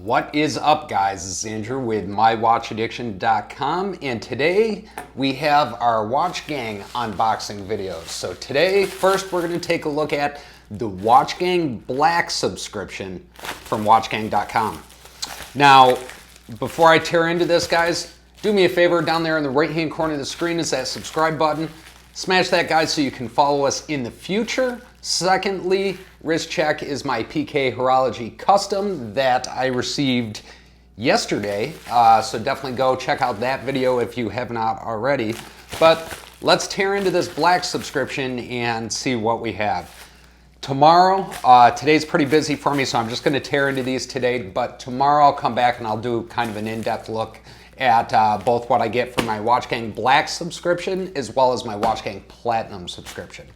What is up, guys? This is Andrew with mywatchaddiction.com, and today we have our Watch Gang unboxing videos. So today, first we're going to take a look at the Watchgang Black Subscription from watchgang.com. Now, before I tear into this, guys, do me a favor. Down there in the right-hand corner of the screen is that subscribe button. Smash that, guys, so you can follow us in the future. Secondly, wrist check is my PK Horology custom that I received yesterday. So definitely go check out that video if you have not already. But let's tear into this Black subscription and see what we have. Tomorrow, today's pretty busy for me, so I'm just going to tear into these today. But tomorrow I'll come back and I'll do kind of an in-depth look at both what I get for my Watchgang Black subscription as well as my Watchgang Platinum subscription.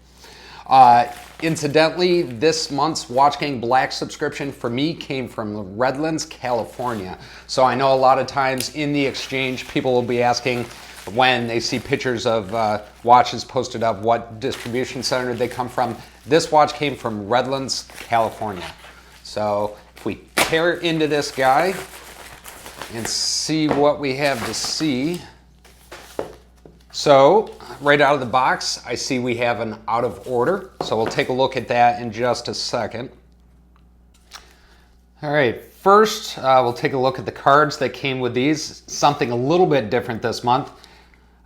Incidentally, this month's Watchgang Black subscription for me came from Redlands, California. So I know a lot of times in the exchange, people will be asking when they see pictures of watches posted up, what distribution center they come from. This watch came from Redlands, California. So if we tear into this guy and see what we have to see. So right out of the box, I see we have an out of order. So we'll take a look at that in just a second. All right, first we'll take a look at the cards that came with these. Something a little bit different this month.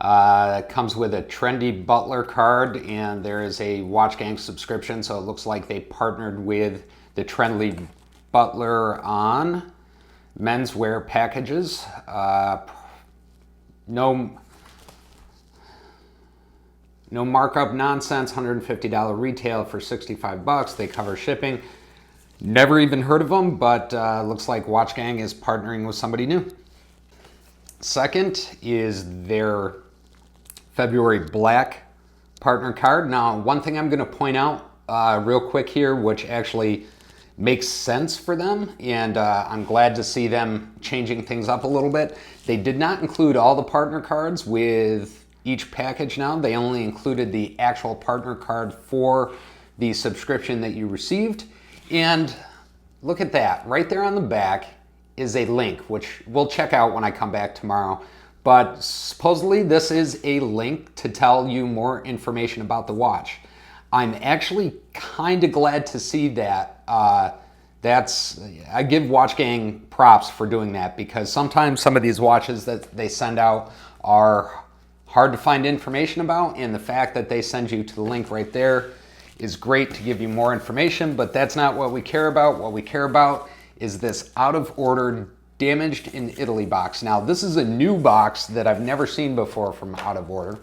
It comes with a trendy Butler card, and there is a Watchgang subscription. So it looks like they partnered with the trendy Butler on menswear packages. No markup nonsense, $150 retail for $65. They cover shipping. Never even heard of them, but looks like Watchgang is partnering with somebody new. Second is their February Black partner card. Now, one thing I'm going to point out real quick here, which actually makes sense for them, and I'm glad to see them changing things up a little bit. They did not include all the partner cards with each package now. They only included the actual partner card for the subscription that you received. And look at that, right there on the back is a link, which we'll check out when I come back tomorrow. But supposedly this is a link to tell you more information about the watch. I'm actually kind of glad to see that. I give Watchgang props for doing that, because sometimes some of these watches that they send out are hard to find information about, and the fact that they send you to the link right there is great to give you more information, but that's not what we care about. What we care about is this out of order, damaged in Italy box. Now, this is a new box that I've never seen before from out of order.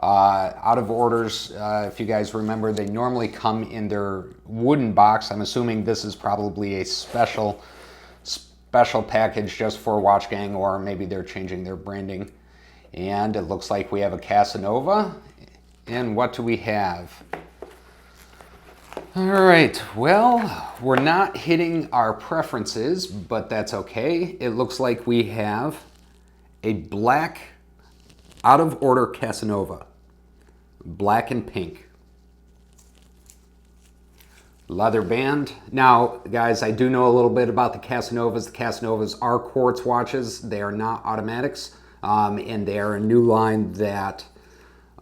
Out of orders, if you guys remember, they normally come in their wooden box. I'm assuming this is probably a special package just for Watchgang, or maybe they're changing their branding. And it looks like we have a Casanova. And what do we have? All right, well, we're not hitting our preferences, but that's okay. It looks like we have a black out of order Casanova. Black and pink. Leather band. Now, guys, I do know a little bit about the Casanovas. The Casanovas are quartz watches. They are not automatics. And they are a new line that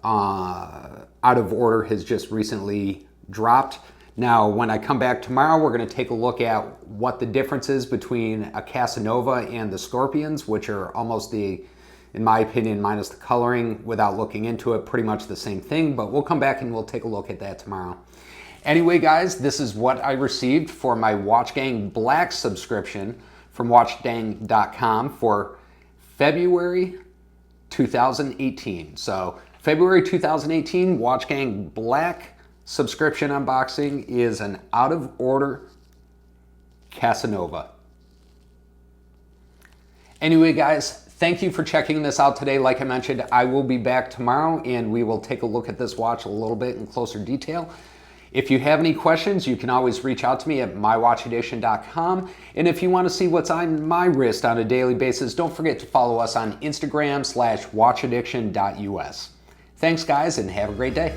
out of order has just recently dropped. Now, when I come back tomorrow, we're going to take a look at what the difference is between a Casanova and the Scorpions, which are almost in my opinion, minus the coloring, without looking into it, pretty much the same thing. But we'll come back and we'll take a look at that tomorrow. Anyway, guys, this is what I received for my Watchgang Black subscription from watchgang.com for February 2018. So February 2018 Watchgang Black subscription unboxing is an out of order Casanova. Anyway, guys, thank you for checking this out today. Like I mentioned, I will be back tomorrow and we will take a look at this watch a little bit in closer detail. If you have any questions, you can always reach out to me at mywatchaddiction.com. And if you want to see what's on my wrist on a daily basis, don't forget to follow us on Instagram /watchaddiction.us. Thanks, guys, and have a great day.